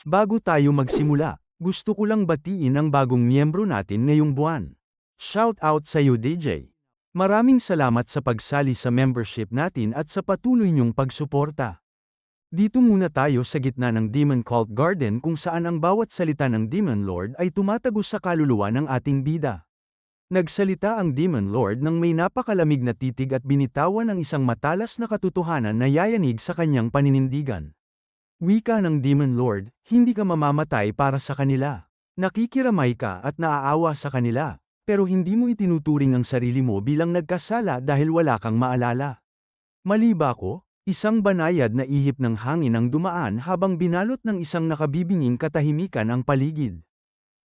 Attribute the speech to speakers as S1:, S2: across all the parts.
S1: Bago tayo magsimula, gusto ko lang batiin ang bagong miyembro natin ngayong buwan. Shout out sa iyo DJ. Maraming salamat sa pagsali sa membership natin at sa patuloy niyong pagsuporta. Dito muna tayo sa gitna ng Demon Cult Garden kung saan ang bawat salita ng Demon Lord ay tumatagos sa kaluluwa ng ating bida. Nagsalita ang Demon Lord nang may napakalamig na titig at binitawan ang isang matalas na katotohanan na yayanig sa kanyang paninindigan. Wika ng Demon Lord, hindi ka mamamatay para sa kanila. Nakikiramay ka at naaawa sa kanila, pero hindi mo itinuturing ang sarili mo bilang nagkasala dahil wala kang maalala. Mali ba ko? Isang banayad na ihip ng hangin ang dumaan habang binalot ng isang nakabibinging katahimikan ang paligid.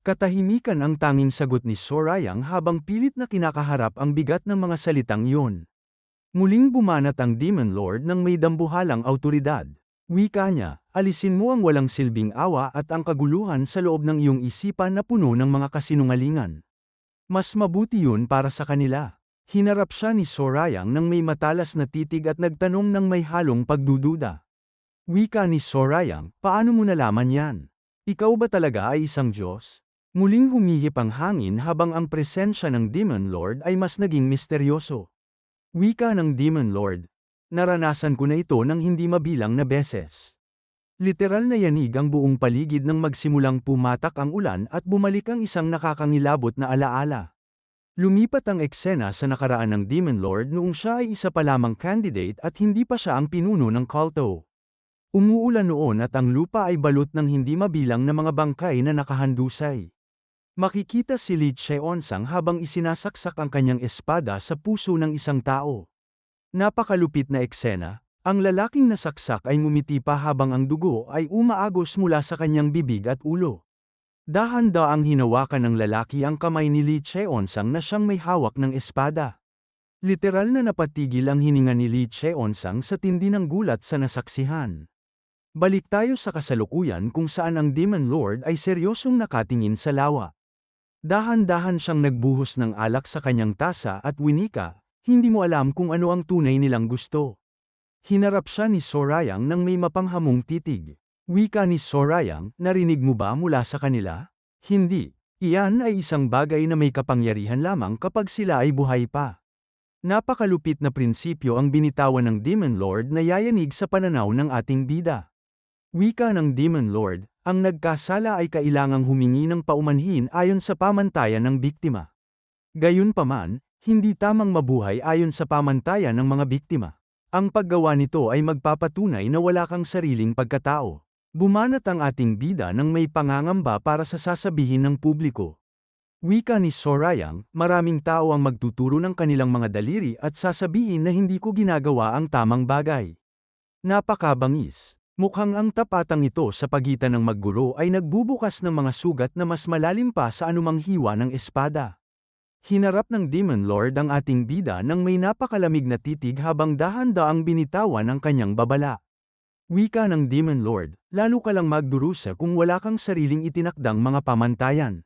S1: Katahimikan ang tanging sagot ni Sorayang habang pilit na kinakaharap ang bigat ng mga salitang iyon. Muling bumanat ang Demon Lord ng may dambuhalang awtoridad. Wika niya, alisin mo ang walang silbing awa at ang kaguluhan sa loob ng iyong isipan na puno ng mga kasinungalingan. Mas mabuti yun para sa kanila. Hinarap siya ni Sorayang nang may matalas na titig at nagtanong ng may halong pagdududa. Wika ni Sorayang, paano mo nalaman yan? Ikaw ba talaga ay isang Diyos? Muling humihip ang hangin habang ang presensya ng Demon Lord ay mas naging misteryoso. Wika ng Demon Lord, naranasan ko na ito ng hindi mabilang na beses. Literal na yanig ang buong paligid nang magsimulang pumatak ang ulan at bumalik ang isang nakakangilabot na alaala. Lumipat ang eksena sa nakaraan ng Demon Lord noong siya ay isa pa lamang candidate at hindi pa siya ang pinuno ng culto. Umuulan noon at ang lupa ay balot ng hindi mabilang na mga bangkay na nakahandusay. Makikita si Lee Cheonsang habang isinasaksak ang kanyang espada sa puso ng isang tao. Napakalupit na eksena, ang lalaking nasaksak ay ngumiti pa habang ang dugo ay umaagos mula sa kanyang bibig at ulo. Dahan-daang hinawakan ng lalaki ang kamay ni Lee Cheonsang na siyang may hawak ng espada. Literal na napatigil ang hininga ni Lee Cheonsang sa tindi ng gulat sa nasaksihan. Balik tayo sa kasalukuyan kung saan ang Demon Lord ay seryosong nakatingin sa lawa. Dahan-dahan siyang nagbuhos ng alak sa kanyang tasa at winika, hindi mo alam kung ano ang tunay nilang gusto. Hinarap siya ni Sorayang nang may mapanghamong titig. Wika ni Sorayang, narinig mo ba mula sa kanila? Hindi. Iyan ay isang bagay na may kapangyarihan lamang kapag sila ay buhay pa. Napakalupit na prinsipyo ang binitawan ng Demon Lord na yayanig sa pananaw ng ating bida. Wika ng Demon Lord, ang nagkasala ay kailangang humingi ng paumanhin ayon sa pamantayan ng biktima. Gayunpaman, hindi tamang mabuhay ayon sa pamantayan ng mga biktima. Ang paggawa nito ay magpapatunay na wala kang sariling pagkatao. Bumanat ang ating bida nang may pangangamba para sa sasabihin ng publiko. Wika ni Sorayang, maraming tao ang magtuturo ng kanilang mga daliri at sasabihin na hindi ko ginagawa ang tamang bagay. Napakabangis. Mukhang ang tapatang ito sa pagitan ng magguro ay nagbubukas ng mga sugat na mas malalim pa sa anumang hiwa ng espada. Hinarap ng Demon Lord ang ating bida nang may napakalamig na titig habang dahan-daang binitawan ang kanyang babala. Wika ng Demon Lord, lalo ka lang magdurusa kung wala kang sariling itinakdang mga pamantayan.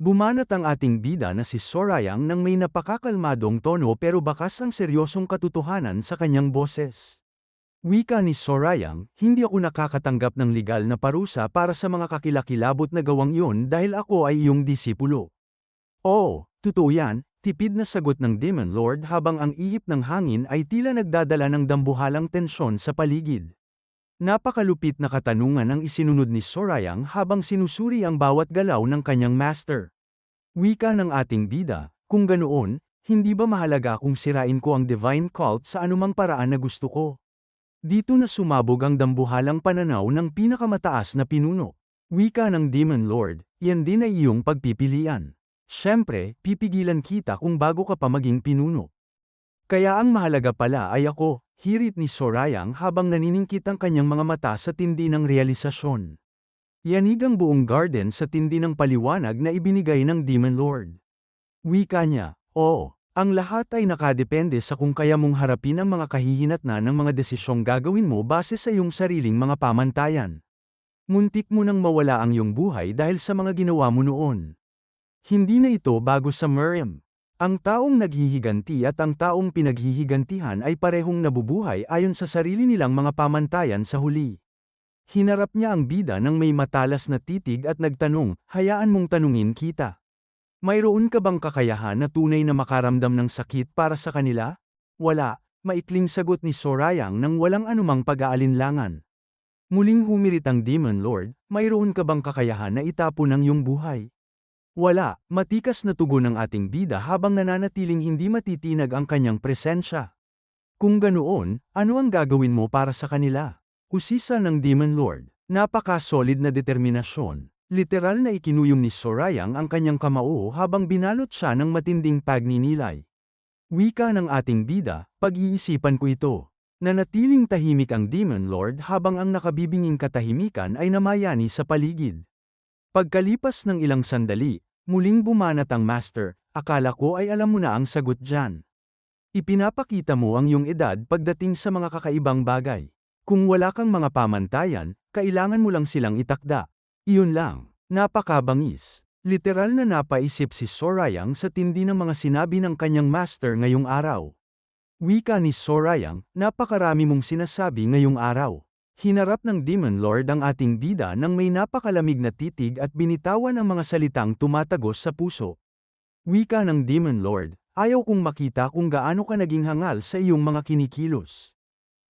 S1: Bumanat ang ating bida na si Sorayang nang may napakakalmadong tono pero bakas ang seryosong katotohanan sa kanyang boses. Wika ni Sorayang, hindi ako nakakatanggap ng legal na parusa para sa mga kakilakilabot na gawang iyon dahil ako ay iyong disipulo. Oo, totoo yan, tipid na sagot ng Demon Lord habang ang ihip ng hangin ay tila nagdadala ng dambuhalang tensyon sa paligid. Napakalupit na katanungan ang isinunod ni Sorayang habang sinusuri ang bawat galaw ng kanyang master. Wika ng ating bida, kung ganoon, hindi ba mahalaga kung sirain ko ang divine cult sa anumang paraan na gusto ko? Dito na sumabog ang dambuhalang pananaw ng pinakamataas na pinuno. Wika ng Demon Lord, yan din ay iyong pagpipilian. Siyempre, pipigilan kita kung bago ka pa maging pinuno. Kaya ang mahalaga pala ay ako, hirit ni Sorayang habang naniningkit ang kanyang mga mata sa tindi ng realisasyon. Yanig ang buong garden sa tindi ng paliwanag na ibinigay ng Demon Lord. Wika niya, oo, ang lahat ay nakadepende sa kung kaya mong harapin ang mga kahihinatnan ng mga desisyong gagawin mo base sa iyong sariling mga pamantayan. Muntik mo nang mawala ang iyong buhay dahil sa mga ginawa mo noon. Hindi na ito bago sa Miriam. Ang taong naghihiganti at ang taong pinaghihigantihan ay parehong nabubuhay ayon sa sarili nilang mga pamantayan sa huli. Hinarap niya ang bida ng may matalas na titig at nagtanong, hayaan mong tanungin kita. Mayroon ka bang kakayahan na tunay na makaramdam ng sakit para sa kanila? Wala, maikling sagot ni Sorayang nang walang anumang pag-aalinlangan. Muling humirit ang Demon Lord, mayroon ka bang kakayahan na itapon ang iyong buhay? Wala, matikas na tugon ng ating bida habang nananatiling hindi matitinag ang kanyang presensya. Kung ganoon, ano ang gagawin mo para sa kanila? Usisa ng Demon Lord, napaka-solid na determinasyon. Literal na ikinuyom ni Sorayang ang kanyang kamao habang binalot siya ng matinding pagninilay. Wika ng ating bida, pag-iisipan ko ito. Nanatiling tahimik ang Demon Lord habang ang nakabibinging katahimikan ay namayani sa paligid. Pagkalipas ng ilang sandali, muling bumanat ang Master, akala ko ay alam mo na ang sagot dyan. Ipinapakita mo ang iyong edad pagdating sa mga kakaibang bagay. Kung wala kang mga pamantayan, kailangan mo lang silang itakda. Iyon lang, napakabangis. Literal na napaisip si Sorayang sa tindi ng mga sinabi ng kanyang master ngayong araw. Wika ni Sorayang, napakarami mong sinasabi ngayong araw. Hinarap ng Demon Lord ang ating bida nang may napakalamig na titig at binitawan ang mga salitang tumatagos sa puso. Wika ng Demon Lord, ayaw kong makita kung gaano ka naging hangal sa iyong mga kinikilos.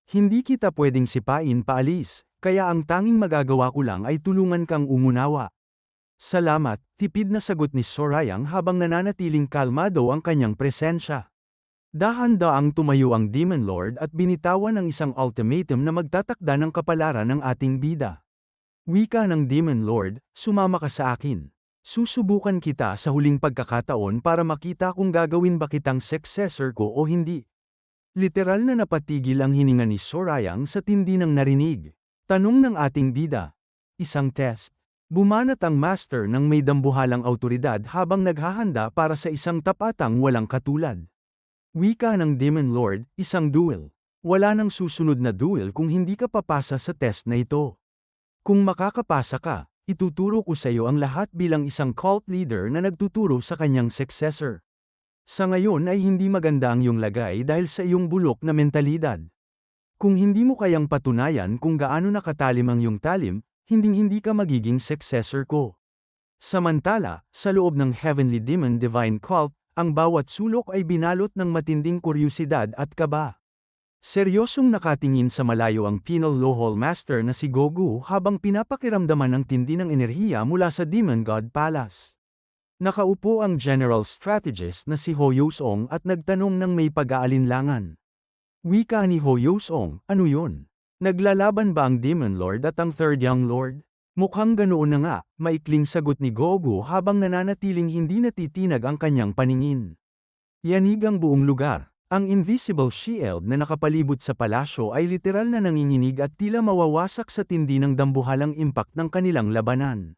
S1: Hindi kita pwedeng sipain paalis, kaya ang tanging magagawa ko lang ay tulungan kang umunawa. Salamat, tipid na sagot ni Sorayang habang nananatiling kalmado ang kanyang presensya. Dahan-daang tumayo ang Demon Lord at binitawan ang isang ultimatum na magtatakda ng kapalaran ng ating bida. Wika ng Demon Lord, sumama ka sa akin. Susubukan kita sa huling pagkakataon para makita kung gagawin ba kitang successor ko o hindi. Literal na napatigil ang hininga ni Sorayang sa tindi ng narinig. Tanong ng ating bida. Isang test. Bumanat ang master ng may dambuhalang awtoridad habang naghahanda para sa isang tapatang walang katulad. Wika ng Demon Lord, isang duel. Wala nang susunod na duel kung hindi ka papasa sa test na ito. Kung makakapasa ka, ituturo ko sa iyo ang lahat bilang isang cult leader na nagtuturo sa kanyang successor. Sa ngayon ay hindi maganda ang iyong lagay dahil sa iyong bulok na mentalidad. Kung hindi mo kayang patunayan kung gaano nakatalim ang iyong talim, hinding-hindi ka magiging successor ko. Samantala, sa loob ng Heavenly Demon Divine Cult, ang bawat sulok ay binalot ng matinding kuryusidad at kaba. Seryosong nakatingin sa malayo ang Penal Lohol Master na si Gogu habang pinapakiramdaman ang tindi ng enerhiya mula sa Demon God Palace. Nakaupo ang General Strategist na si Ho Yosong at nagtanong ng may pag-aalinlangan. Wika ni Ho Yosong, ano yun? Naglalaban ba ang Demon Lord at ang Third Young Lord? Mukhang ganoon na nga, maikling sagot ni Gogu habang nananatiling hindi natitinag ang kanyang paningin. Yanig ang buong lugar. Ang invisible shield na nakapalibot sa palasyo ay literal na nanginginig at tila mawawasak sa tindi ng dambuhalang impact ng kanilang labanan.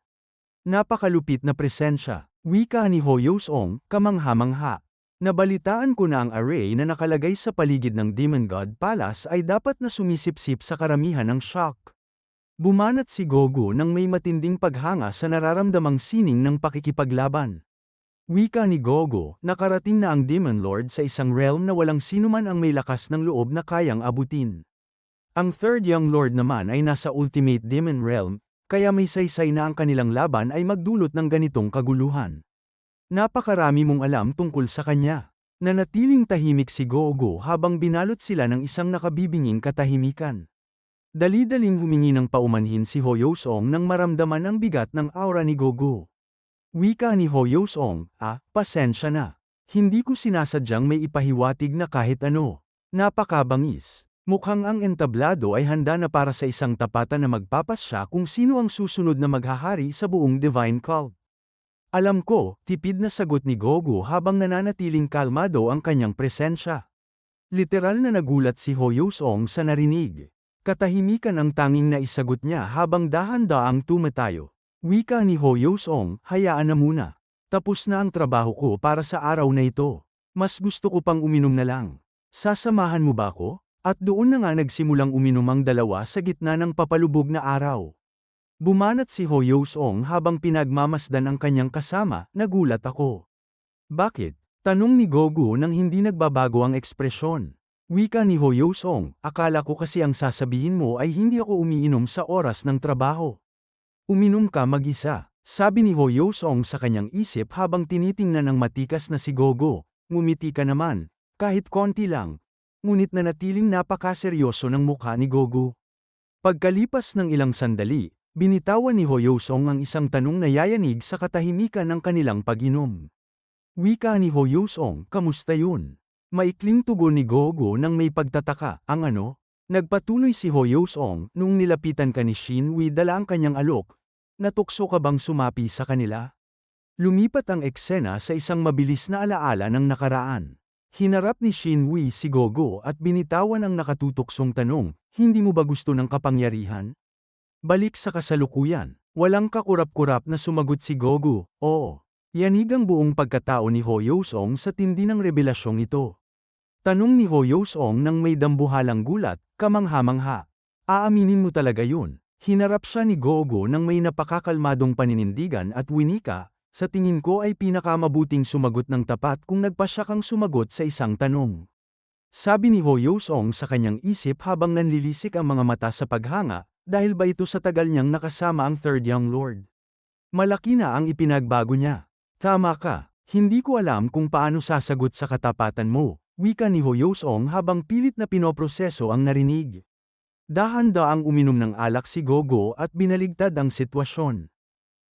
S1: Napakalupit na presensya. Wika ni Ho Yosong, kamangha-mangha. Nabalitaan ko na ang array na nakalagay sa paligid ng Demon God Palace ay dapat na sumisipsip sa karamihan ng shock. Bumanat si Gogu nang may matinding paghanga sa nararamdamang sining ng pakikipaglaban. Wika ni Gogu, nakarating na ang Demon Lord sa isang realm na walang sinuman ang may lakas ng loob na kayang abutin. Ang Third Young Lord naman ay nasa Ultimate Demon Realm, kaya may saysay na ang kanilang laban ay magdulot ng ganitong kaguluhan. Napakarami mong alam tungkol sa kanya. Nanatiling tahimik si Gogu habang binalot sila ng isang nakabibinging katahimikan. Dali-daling humingi ng paumanhin si Ho Yosong nang maramdaman ang bigat ng aura ni Gogu. Wika ni Ho Yosong, pasensya na. Hindi ko sinasadyang may ipahiwatig na kahit ano. Napakabangis. Mukhang ang entablado ay handa na para sa isang tapatan na magpapasya kung sino ang susunod na maghahari sa buong Divine Cult. Alam ko, tipid na sagot ni Gogu habang nananatiling kalmado ang kanyang presensya. Literal na nagulat si Ho Yosong sa narinig. Katahimikan ang tanging naisagot niya habang dahan-daang tumatayo. Wika ni Ho Yosong, hayaan na muna. Tapos na ang trabaho ko para sa araw na ito. Mas gusto ko pang uminom na lang. Sasamahan mo ba ako? At doon na nga nagsimulang uminom ang dalawa sa gitna ng papalubog na araw. Bumanat si Ho Yosong habang pinagmamasdan ang kanyang kasama, nagulat ako. Bakit? Tanong ni Gogu nang hindi nagbabago ang ekspresyon. Wika ni Hoyosong, akala ko kasi ang sasabihin mo ay hindi ako umiinom sa oras ng trabaho. Uminom ka mag-isa, sabi ni Hoyosong sa kanyang isip habang tinitingnan ng matikas na si Gogo. Ngumiti ka naman, kahit konti lang. Ngunit nanatiling napakaseryoso ng mukha ni Gogo. Pagkalipas ng ilang sandali, binitawan ni Hoyosong ang isang tanong na yayanig sa katahimikan ng kanilang pag-inom. Wika ni Hoyosong, kamusta yun? Maikling tugon ni Gogo nang may pagtataka, ang ano? Nagpatuloy si Hoyosong, nung nilapitan ka ni Shinwi dala ang kanyang alok. Natukso ka bang sumapi sa kanila? Lumipat ang eksena sa isang mabilis na alaala ng nakaraan. Hinarap ni Shinwi si Gogo at binitawan ang nakatutuksong tanong, hindi mo ba gusto ng kapangyarihan? Balik sa kasalukuyan, walang kakurap-kurap na sumagot si Gogo, oo. Yanig ang buong pagkatao ni Hoyosong sa tindi ng revelasyong ito. Tanong ni Hoyosong nang may dambuhalang gulat, kamangha-mangha. Aaminin mo talaga yun? Hinarap siya ni Gogo nang may napakakalmadong paninindigan at winika, sa tingin ko ay pinakamabuting sumagot ng tapat kung nagpasya kang sumagot sa isang tanong. Sabi ni Hoyosong sa kanyang isip habang nanlilisik ang mga mata sa paghanga, dahil ba ito sa tagal niyang nakasama ang Third Young Lord? Malaki na ang ipinagbago niya. Tama ka, hindi ko alam kung paano sasagot sa katapatan mo, wika ni Hoyosong habang pilit na pinoproseso ang narinig. Dahan-daang uminom ng alak si Gogo at binaligtad ang sitwasyon.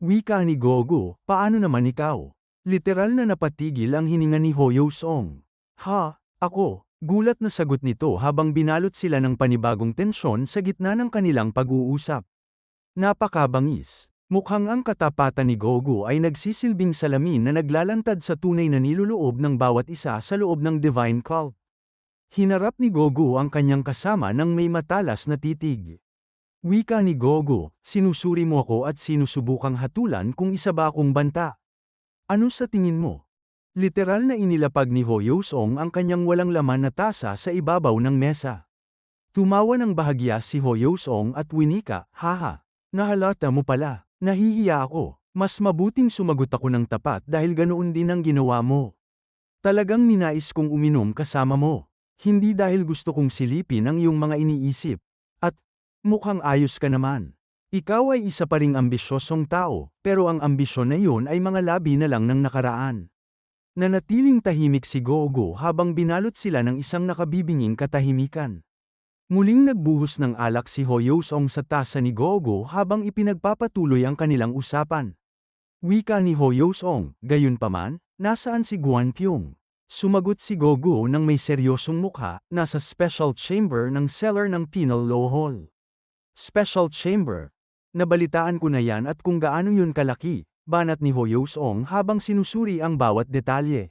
S1: Wika ni Gogo, paano naman ikaw? Literal na napatigil ang hininga ni Hoyosong. Ha, ako, gulat na sagot nito habang binalot sila ng panibagong tensyon sa gitna ng kanilang pag-uusap. Napakabangis. Mukhang ang katapatan ni Gogo ay nagsisilbing salamin na naglalantad sa tunay na niloloob ng bawat isa sa loob ng Divine Cult. Hinarap ni Gogo ang kanyang kasama nang may matalas na titig. Wika ni Gogo, sinusuri mo ako at sinusubukang hatulan kung isa ba akong banta. Ano sa tingin mo? Literal na inilapag ni Hoyosong ang kanyang walang laman na tasa sa ibabaw ng mesa. Tumawa ng bahagya si Hoyosong at winika, haha, nahalata mo pala, nahihiya ako, mas mabuting sumagot ako ng tapat dahil ganoon din ang ginawa mo. Talagang ninais kong uminom kasama mo, hindi dahil gusto kong silipin ang iyong mga iniisip. At, mukhang ayos ka naman. Ikaw ay isa pa ring ambisyosong tao, pero ang ambisyon na iyon ay mga labi na lang ng nakaraan. Nanatiling tahimik si Gogo habang binalot sila ng isang nakabibinging katahimikan. Muling nagbuhos ng alak si Hoyosong sa tasa ni Gogo habang ipinagpapatuloy ang kanilang usapan. Wika ni Hoyosong, gayunpaman, nasaan si Guanpyong? Sumagot si Gogo nang may seryosong mukha, nasa special chamber ng cellar ng Penal Law Hall. Special chamber. Nabalitaan ko na yan at kung gaano yun kalaki, banat ni Hoyosong habang sinusuri ang bawat detalye.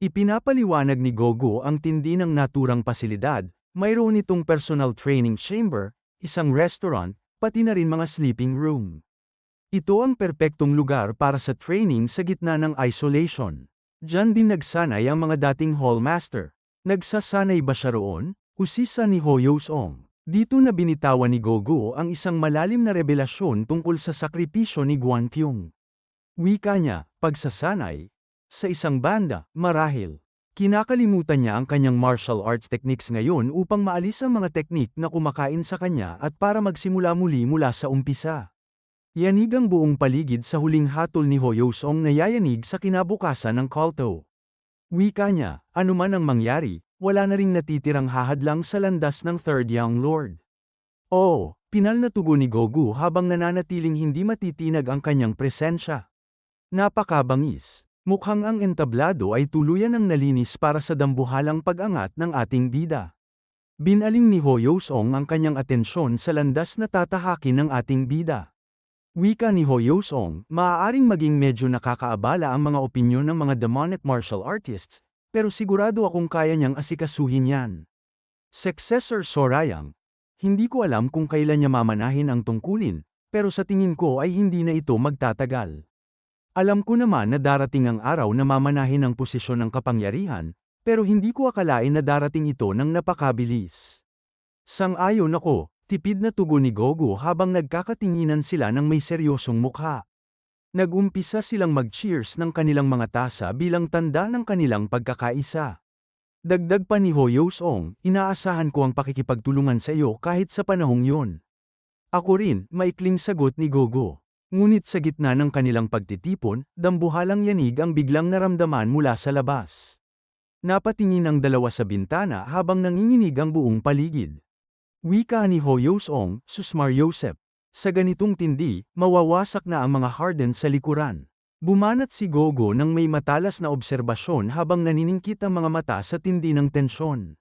S1: Ipinapaliwanag ni Gogo ang tindi ng naturang pasilidad, mayroon itong personal training chamber, isang restaurant, pati na rin mga sleeping room. Ito ang perpektong lugar para sa training sa gitna ng isolation. Diyan din nagsanay ang mga dating hallmaster. Nagsasanay ba siya roon? Usisa ni Hoyosong. Dito na binitawan ni Gogo ang isang malalim na revelasyon tungkol sa sakripisyo ni Guanpyong. Wika niya, pagsasanay. Sa isang banda, marahil. Kinakalimutan niya ang kanyang martial arts techniques ngayon upang maalis ang mga teknik na kumakain sa kanya at para magsimula muli mula sa umpisa. Yanig ang buong paligid sa huling hatol ni Hoyosong na yayanig sa kinabukasan ng kulto. Wika niya, anuman ang mangyari, wala na ring natitirang hahadlang sa landas ng Third Young Lord. Oo, pinal na tugon ni Gogo habang nananatiling hindi matitinag ang kanyang presensya. Napakabangis. Mukhang ang entablado ay tuluyan ng nalinis para sa dambuhalang pag-angat ng ating bida. Binaling ni Hoyosong ang kanyang atensyon sa landas na tatahakin ng ating bida. Wika ni Hoyosong, maaaring maging medyo nakakaabala ang mga opinyon ng mga demonic martial artists, pero sigurado akong kaya niyang asikasuhin yan. Successor Sorayang, hindi ko alam kung kailan niya mamanahin ang tungkulin, pero sa tingin ko ay hindi na ito magtatagal. Alam ko naman na darating ang araw na mamanahin ang posisyon ng kapangyarihan, pero hindi ko akalain na darating ito ng napakabilis. Sang-ayon ako, tipid na tugon ni Gogo habang nagkakatinginan sila ng may seryosong mukha. Nag-umpisa silang mag-cheers ng kanilang mga tasa bilang tanda ng kanilang pagkakaisa. Dagdag pa ni Hoyo Song, inaasahan ko ang pakikipagtulungan sa iyo kahit sa panahong yun. Ako rin, maikling sagot ni Gogo. Ngunit sa gitna ng kanilang pagtitipon, dambuhalang yanig ang biglang naramdaman mula sa labas. Napatingin ang dalawa sa bintana habang nanginginig ang buong paligid. Wika ni Hoyo Song, Susmar Yosef. Sa ganitong tindi, mawawasak na ang mga Harden sa likuran. Bumanat si Gogo nang may matalas na obserbasyon habang naniningkit ang mga mata sa tindi ng tensyon.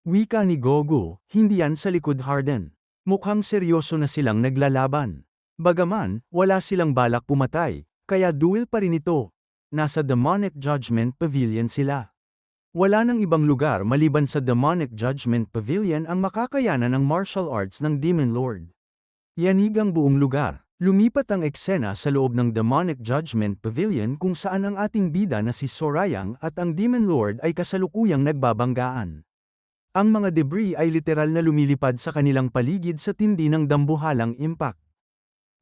S1: Wika ni Gogo, hindi yan sa likod Harden. Mukhang seryoso na silang naglalaban. Bagaman, wala silang balak pumatay, kaya duel pa rin ito. Nasa Demonic Judgment Pavilion sila. Wala nang ibang lugar maliban sa Demonic Judgment Pavilion ang makakayanan ng martial arts ng Demon Lord. Yanig ang buong lugar. Lumipat ang eksena sa loob ng Demonic Judgment Pavilion kung saan ang ating bida na si Sorayang at ang Demon Lord ay kasalukuyang nagbabanggaan. Ang mga debris ay literal na lumilipad sa kanilang paligid sa tindi ng dambuhalang impact.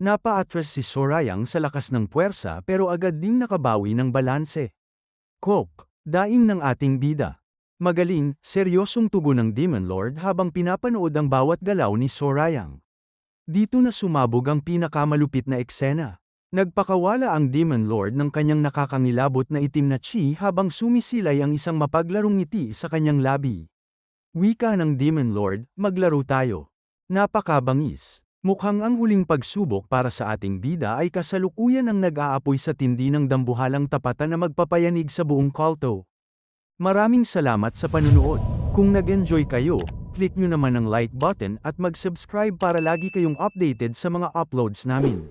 S1: Napa-atras si Sorayang sa lakas ng puwersa pero agad ding nakabawi ng balanse. Kok, daing ng ating bida. Magaling, seryosong tugon ng Demon Lord habang pinapanood ang bawat galaw ni Sorayang. Dito na sumabog ang pinakamalupit na eksena. Nagpakawala ang Demon Lord ng kanyang nakakangilabot na itim na chi habang sumisilay ang isang mapaglarong ngiti sa kanyang labi. Wika ng Demon Lord, maglaro tayo. Napakabangis. Mukhang ang huling pagsubok para sa ating bida ay kasalukuyan ang nag-aapoy sa tindi ng dambuhalang tapatan na magpapayanig sa buong kulto. Maraming salamat sa panunood. Kung nag-enjoy kayo, click nyo naman ang like button at mag-subscribe para lagi kayong updated sa mga uploads namin.